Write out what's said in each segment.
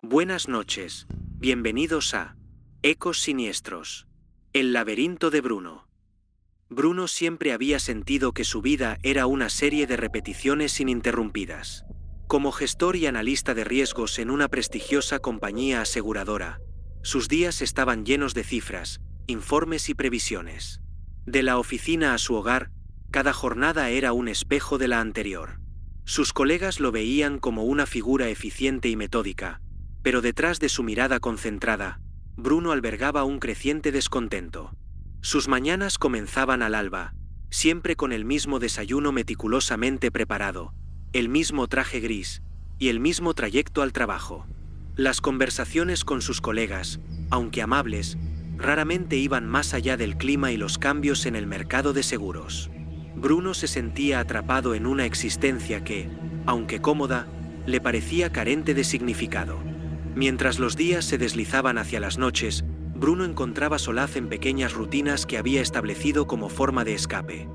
Buenas noches, bienvenidos a Ecos Siniestros, el laberinto de Bruno. Bruno siempre había sentido que su vida era una serie de repeticiones ininterrumpidas. Como gestor y analista de riesgos en una prestigiosa compañía aseguradora, sus días estaban llenos de cifras, informes y previsiones. De la oficina a su hogar, cada jornada era un espejo de la anterior. Sus colegas lo veían como una figura eficiente y metódica, pero detrás de su mirada concentrada, Bruno albergaba un creciente descontento. Sus mañanas comenzaban al alba, siempre con el mismo desayuno meticulosamente preparado, el mismo traje gris y el mismo trayecto al trabajo. Las conversaciones con sus colegas, aunque amables, raramente iban más allá del clima y los cambios en el mercado de seguros. Bruno se sentía atrapado en una existencia que, aunque cómoda, le parecía carente de significado. Mientras los días se deslizaban hacia las noches, Bruno encontraba solaz en pequeñas rutinas que había establecido como forma de escape.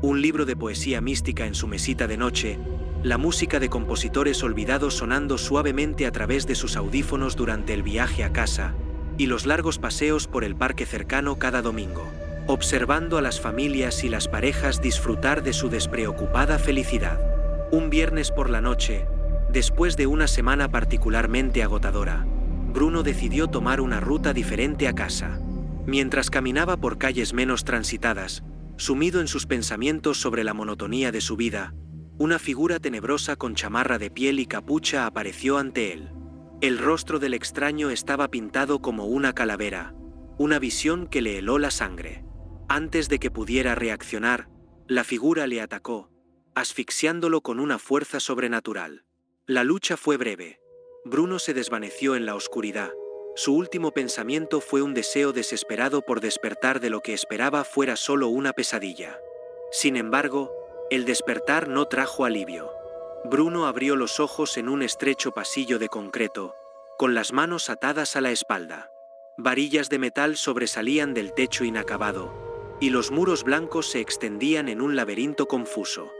Un libro de poesía mística en su mesita de noche, la música de compositores olvidados sonando suavemente a través de sus audífonos durante el viaje a casa, y los largos paseos por el parque cercano cada domingo, observando a las familias y las parejas disfrutar de su despreocupada felicidad. Un viernes por la noche, después de una semana particularmente agotadora, Bruno decidió tomar una ruta diferente a casa. Mientras caminaba por calles menos transitadas, sumido en sus pensamientos sobre la monotonía de su vida, una figura tenebrosa con chamarra de piel y capucha apareció ante él. El rostro del extraño estaba pintado como una calavera, una visión que le heló la sangre. Antes de que pudiera reaccionar, la figura le atacó, asfixiándolo con una fuerza sobrenatural. La lucha fue breve. Bruno se desvaneció en la oscuridad. Su último pensamiento fue un deseo desesperado por despertar de lo que esperaba fuera solo una pesadilla. Sin embargo, el despertar no trajo alivio. Bruno abrió los ojos en un estrecho pasillo de concreto, con las manos atadas a la espalda. Varillas de metal sobresalían del techo inacabado, y los muros blancos se extendían en un laberinto confuso.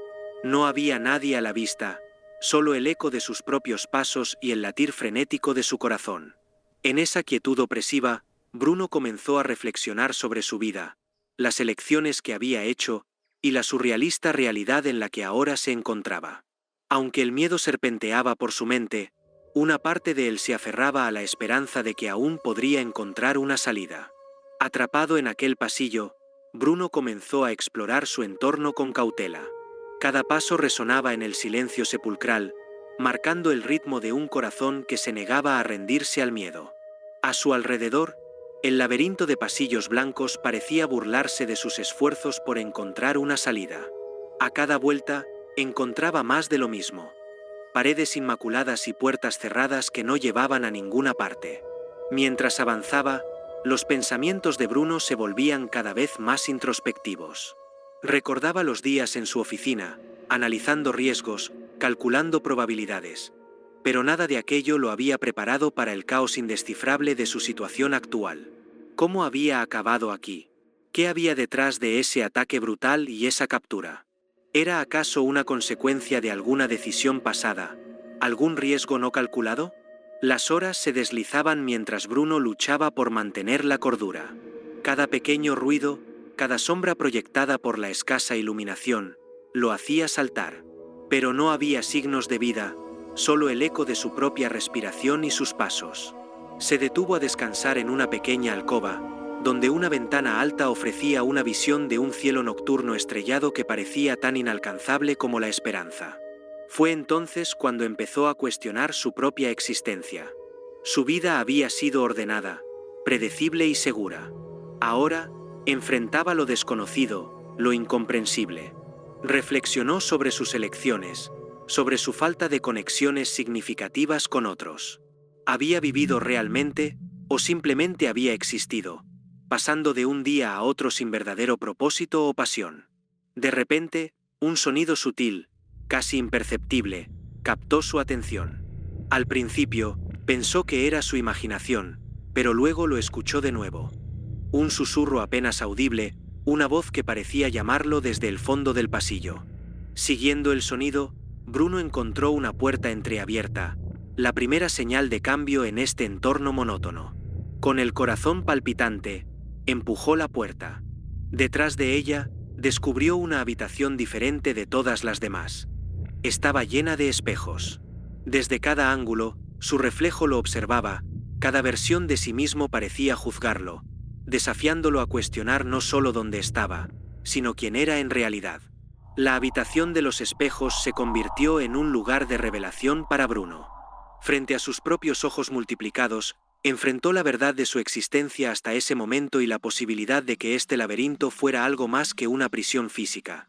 No había nadie a la vista, solo el eco de sus propios pasos y el latir frenético de su corazón. En esa quietud opresiva, Bruno comenzó a reflexionar sobre su vida, las elecciones que había hecho y la surrealista realidad en la que ahora se encontraba. Aunque el miedo serpenteaba por su mente, una parte de él se aferraba a la esperanza de que aún podría encontrar una salida. Atrapado en aquel pasillo, Bruno comenzó a explorar su entorno con cautela. Cada paso resonaba en el silencio sepulcral, marcando el ritmo de un corazón que se negaba a rendirse al miedo. A su alrededor, el laberinto de pasillos blancos parecía burlarse de sus esfuerzos por encontrar una salida. A cada vuelta, encontraba más de lo mismo. Paredes inmaculadas y puertas cerradas que no llevaban a ninguna parte. Mientras avanzaba, los pensamientos de Bruno se volvían cada vez más introspectivos. Recordaba los días en su oficina, analizando riesgos, calculando probabilidades. Pero nada de aquello lo había preparado para el caos indescifrable de su situación actual. ¿Cómo había acabado aquí? ¿Qué había detrás de ese ataque brutal y esa captura? ¿Era acaso una consecuencia de alguna decisión pasada, algún riesgo no calculado? Las horas se deslizaban mientras Bruno luchaba por mantener la cordura. Cada pequeño ruido, cada sombra proyectada por la escasa iluminación, lo hacía saltar. Pero no había signos de vida, solo el eco de su propia respiración y sus pasos. Se detuvo a descansar en una pequeña alcoba, donde una ventana alta ofrecía una visión de un cielo nocturno estrellado que parecía tan inalcanzable como la esperanza. Fue entonces cuando empezó a cuestionar su propia existencia. Su vida había sido ordenada, predecible y segura. Ahora, enfrentaba lo desconocido, lo incomprensible. Reflexionó sobre sus elecciones, sobre su falta de conexiones significativas con otros. ¿Había vivido realmente, o simplemente había existido, pasando de un día a otro sin verdadero propósito o pasión? De repente, un sonido sutil, casi imperceptible, captó su atención. Al principio, pensó que era su imaginación, pero luego lo escuchó de nuevo. Un susurro apenas audible, una voz que parecía llamarlo desde el fondo del pasillo. Siguiendo el sonido, Bruno encontró una puerta entreabierta, la primera señal de cambio en este entorno monótono. Con el corazón palpitante, empujó la puerta. Detrás de ella, descubrió una habitación diferente de todas las demás. Estaba llena de espejos. Desde cada ángulo, su reflejo lo observaba, cada versión de sí mismo parecía juzgarlo, desafiándolo a cuestionar no solo dónde estaba, sino quién era en realidad. La habitación de los espejos se convirtió en un lugar de revelación para Bruno. Frente a sus propios ojos multiplicados, enfrentó la verdad de su existencia hasta ese momento y la posibilidad de que este laberinto fuera algo más que una prisión física.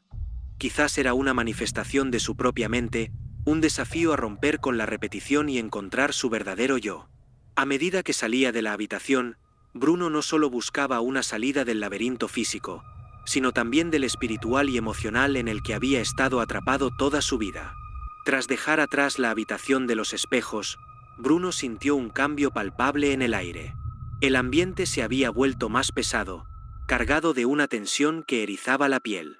Quizás era una manifestación de su propia mente, un desafío a romper con la repetición y encontrar su verdadero yo. A medida que salía de la habitación, Bruno no solo buscaba una salida del laberinto físico, sino también del espiritual y emocional en el que había estado atrapado toda su vida. Tras dejar atrás la habitación de los espejos, Bruno sintió un cambio palpable en el aire. El ambiente se había vuelto más pesado, cargado de una tensión que erizaba la piel.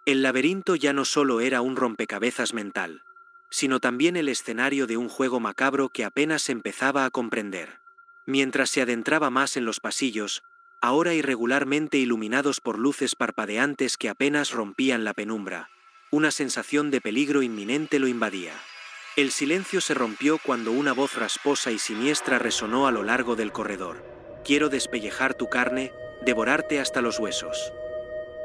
El laberinto ya no solo era un rompecabezas mental, sino también el escenario de un juego macabro que apenas empezaba a comprender. Mientras se adentraba más en los pasillos, ahora irregularmente iluminados por luces parpadeantes que apenas rompían la penumbra, una sensación de peligro inminente lo invadía. El silencio se rompió cuando una voz rasposa y siniestra resonó a lo largo del corredor. «Quiero despellejar tu carne, devorarte hasta los huesos».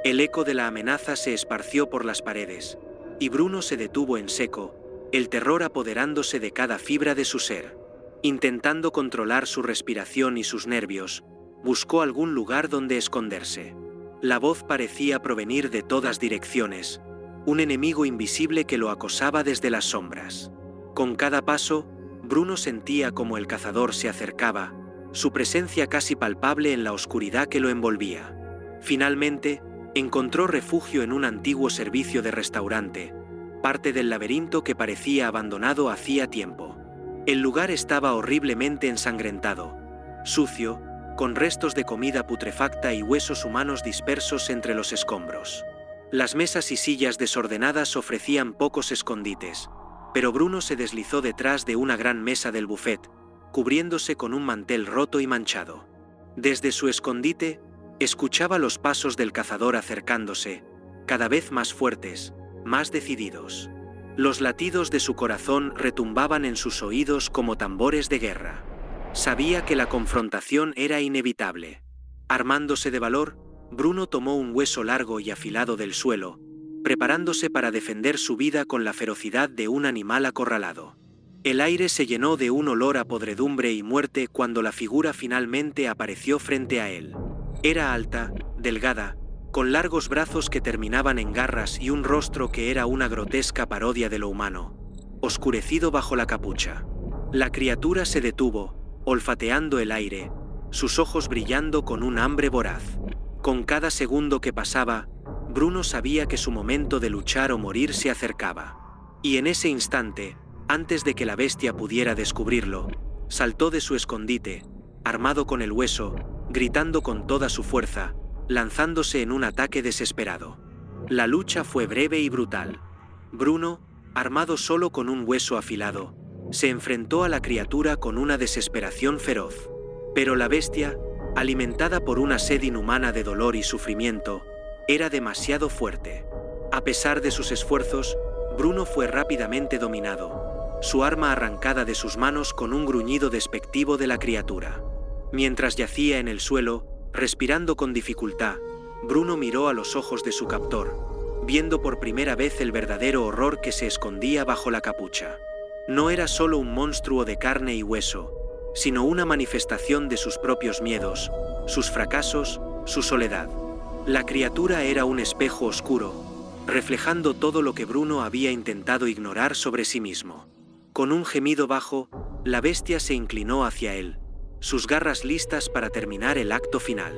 El eco de la amenaza se esparció por las paredes, y Bruno se detuvo en seco, el terror apoderándose de cada fibra de su ser. Intentando controlar su respiración y sus nervios, buscó algún lugar donde esconderse. La voz parecía provenir de todas direcciones, un enemigo invisible que lo acosaba desde las sombras. Con cada paso, Bruno sentía como el cazador se acercaba, su presencia casi palpable en la oscuridad que lo envolvía. Finalmente, encontró refugio en un antiguo servicio de restaurante, parte del laberinto que parecía abandonado hacía tiempo. El lugar estaba horriblemente ensangrentado, sucio, con restos de comida putrefacta y huesos humanos dispersos entre los escombros. Las mesas y sillas desordenadas ofrecían pocos escondites, pero Bruno se deslizó detrás de una gran mesa del buffet, cubriéndose con un mantel roto y manchado. Desde su escondite, escuchaba los pasos del cazador acercándose, cada vez más fuertes, más decididos. Los latidos de su corazón retumbaban en sus oídos como tambores de guerra. Sabía que la confrontación era inevitable. Armándose de valor, Bruno tomó un hueso largo y afilado del suelo, preparándose para defender su vida con la ferocidad de un animal acorralado. El aire se llenó de un olor a podredumbre y muerte cuando la figura finalmente apareció frente a él. Era alta, delgada, con largos brazos que terminaban en garras y un rostro que era una grotesca parodia de lo humano, oscurecido bajo la capucha. La criatura se detuvo, olfateando el aire, sus ojos brillando con un hambre voraz. Con cada segundo que pasaba, Bruno sabía que su momento de luchar o morir se acercaba. Y en ese instante, antes de que la bestia pudiera descubrirlo, saltó de su escondite, armado con el hueso, gritando con toda su fuerza, lanzándose en un ataque desesperado. La lucha fue breve y brutal. Bruno, armado solo con un hueso afilado, se enfrentó a la criatura con una desesperación feroz. Pero la bestia, alimentada por una sed inhumana de dolor y sufrimiento, era demasiado fuerte. A pesar de sus esfuerzos, Bruno fue rápidamente dominado, su arma arrancada de sus manos con un gruñido despectivo de la criatura. Mientras yacía en el suelo, respirando con dificultad, Bruno miró a los ojos de su captor, viendo por primera vez el verdadero horror que se escondía bajo la capucha. No era solo un monstruo de carne y hueso, sino una manifestación de sus propios miedos, sus fracasos, su soledad. La criatura era un espejo oscuro, reflejando todo lo que Bruno había intentado ignorar sobre sí mismo. Con un gemido bajo, la bestia se inclinó hacia él, sus garras listas para terminar el acto final.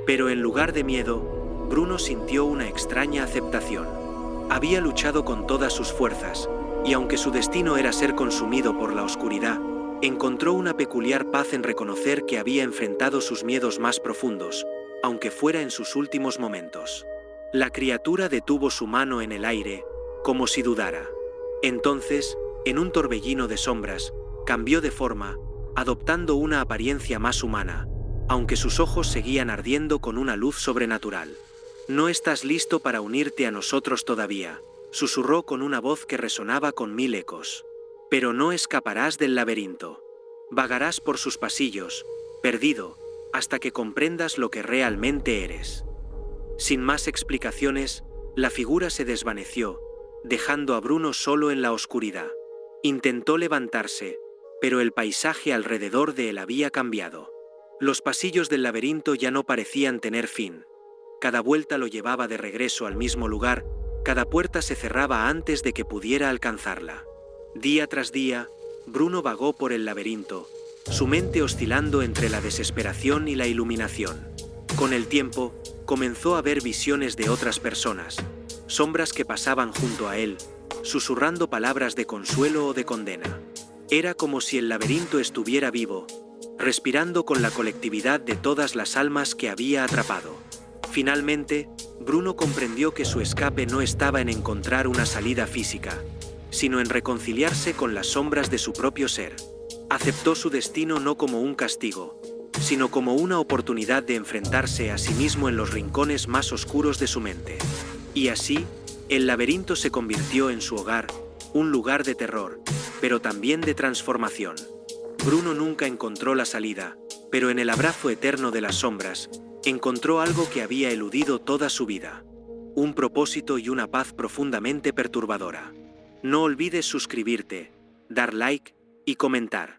Pero en lugar de miedo, Bruno sintió una extraña aceptación. Había luchado con todas sus fuerzas, y aunque su destino era ser consumido por la oscuridad, encontró una peculiar paz en reconocer que había enfrentado sus miedos más profundos, aunque fuera en sus últimos momentos. La criatura detuvo su mano en el aire, como si dudara. Entonces, en un torbellino de sombras, cambió de forma, adoptando una apariencia más humana, aunque sus ojos seguían ardiendo con una luz sobrenatural. «No estás listo para unirte a nosotros todavía», susurró con una voz que resonaba con 1000 ecos. «Pero no escaparás del laberinto. Vagarás por sus pasillos, perdido, hasta que comprendas lo que realmente eres». Sin más explicaciones, la figura se desvaneció, dejando a Bruno solo en la oscuridad. Intentó levantarse, pero el paisaje alrededor de él había cambiado. Los pasillos del laberinto ya no parecían tener fin. Cada vuelta lo llevaba de regreso al mismo lugar, cada puerta se cerraba antes de que pudiera alcanzarla. Día tras día, Bruno vagó por el laberinto, su mente oscilando entre la desesperación y la iluminación. Con el tiempo, comenzó a ver visiones de otras personas, sombras que pasaban junto a él, susurrando palabras de consuelo o de condena. Era como si el laberinto estuviera vivo, respirando con la colectividad de todas las almas que había atrapado. Finalmente, Bruno comprendió que su escape no estaba en encontrar una salida física, sino en reconciliarse con las sombras de su propio ser. Aceptó su destino no como un castigo, sino como una oportunidad de enfrentarse a sí mismo en los rincones más oscuros de su mente. Y así, el laberinto se convirtió en su hogar, un lugar de terror, pero también de transformación. Bruno nunca encontró la salida, pero en el abrazo eterno de las sombras, encontró algo que había eludido toda su vida. Un propósito y una paz profundamente perturbadora. No olvides suscribirte, dar like y comentar.